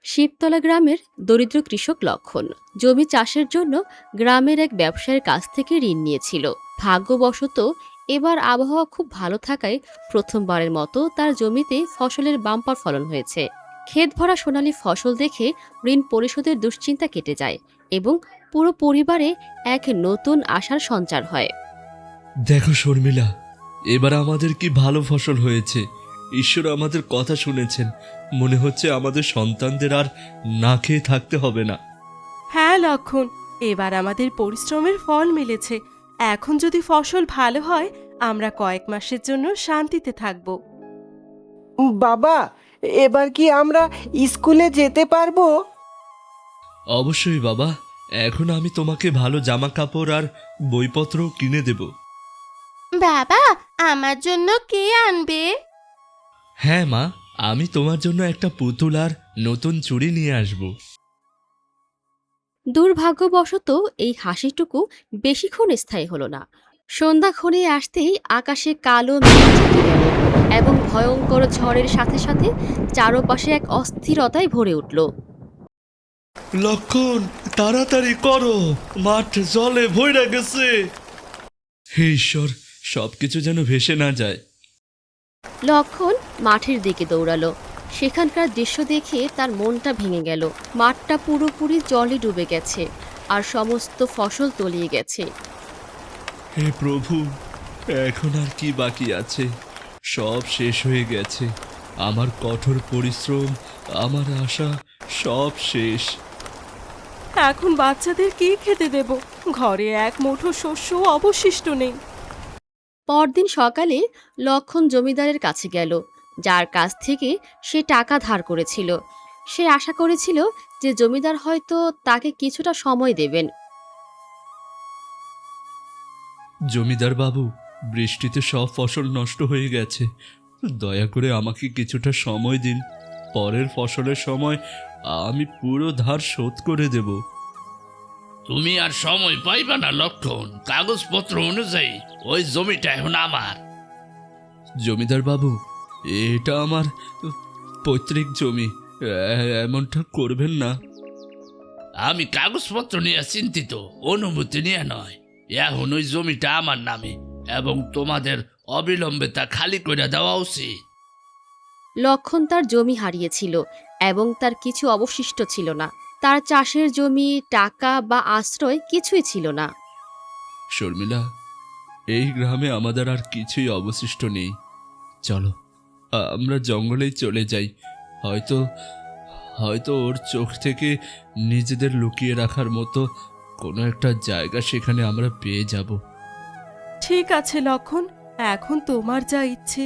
শিবতলা গ্রামের দরিদ্র কৃষক লক্ষণ জমি চাষের জন্য গ্রামের এক ব্যবসায়ীর কাছ থেকে ঋণ নিয়েছিল। ভাগ্যবশত এবার আবহাওয়া খুব ভালো থাকায় প্রথমবারের মতো তার জমিতে ফসলের বাম্পার ফলন হয়েছে। ক্ষেত ভরা সোনালী ফসল দেখে ঋণ পরিশোধের দুশ্চিন্তা কেটে যায় এবং পুরো পরিবারে এক নতুন আশার সঞ্চার হয়। দেখো শর্মিলা, এবার আমাদের কি ভালো ফসল হয়েছে। ঈশ্বর আমাদের কথা শুনেছেন। মনে হচ্ছে আমাদের সন্তানদের আর না খেয়ে থাকতে হবে না। হ্যাঁ লক্ষণ, এবার আমাদের পরিশ্রমের ফল মিলেছে। এখন যদি ফসল ভালো হয় আমরা কয়েক মাসের জন্য শান্তিতে থাকব। বাবা, এবার কি আমরা স্কুলে যেতে পারবো? অবশ্যই বাবা, এখন আমি তোমাকে ভালো জামা কাপড় আর বইপত্র কিনে দেব। বাবা, আমার জন্য কে আনবে? হ্যাঁ মা, আমি তোমার জন্য একটা পুতুল আর নতুন চুড়ি নিয়ে আসব। দুর্ভাগ্যবশত এই হাসিটুকু বেশিক্ষণ স্থায়ী হলো না। সন্ধ্যা ঘনিয়ে আসতেই আকাশে কালো মেঘ চেপে গেল এবং ভয়ঙ্কর ঝড়ের সাথে সাথে চারপাশে এক অস্থিরতায় ভরে উঠল। লক্ষণ, তাড়াতাড়ি করো, মাঠ জলে ভরে গেছে। হে ঈশ্বর, সবকিছু যেন ভেসে না যায়। লক্ষণ মাঠের দিকে দৌড়ালো। সেখানকার দৃশ্য দেখে তার মনটা ভেঙে গেল। মাঠটা পুরোপুরি জলে ডুবে গেছে আর সমস্ত ফসল তলিয়ে গেছে। হে প্রভু, এখন আর কি বাকি আছে? সব শেষ হয়ে গেছে। আমার কঠোর পরিশ্রম, আমার আশা সব শেষ। এখন বাচ্চাদের কি খেতে দেব? ঘরে এক মুঠো শস্য অবশিষ্ট নেই। পরদিন সকালে লক্ষণ জমিদারের কাছে গেল, যার কাছ থেকে সে টাকা ধার করেছিল। সে আশা করেছিল যে জমিদার হয়তো তাকে কিছুটা সময় দেবেন। জমিদার বাবু, বৃষ্টিতে সব ফসল নষ্ট হয়ে গেছে। দয়া করে আমাকে কিছুটা সময় দিন। পরের ফসলের সময় আমি পুরো ধার শোধ করে দেব। তুমি আর সময় পাইবা না লক্ষণ। কাগজপত্র অনুযায়ী ওই জমিটা এখন আমার। জমিদার বাবু, এটা আমার পৈতৃক জমি। এমনটা করবেন না। আমি কাগজপত্র নিয়ে চিন্তিত, অনুমতি নিয়ে নয়। এখন ওই জমিটা আমার নামে এবং তোমাদের অবিলম্বে তা খালি করে দেওয়া উচিত। লক্ষণ তার জমি হারিয়েছিল এবং তার কিছু অবশিষ্ট ছিল না। তার চাষের জমি, টাকা বা আশ্রয় কিছুই ছিল না। শর্মিলা, এই গ্রামে আমাদের আর কিছুই অবশিষ্ট নেই। চলো, আমরা জঙ্গলেই চলে যাই। হয়তো হয়তো ওর চোখ থেকে নিজেদের লুকিয়ে রাখার মতো কোনো একটা জায়গা সেখানে আমরা পেয়ে যাব। ঠিক আছে লক্ষণ, এখন তোমার যা ইচ্ছে।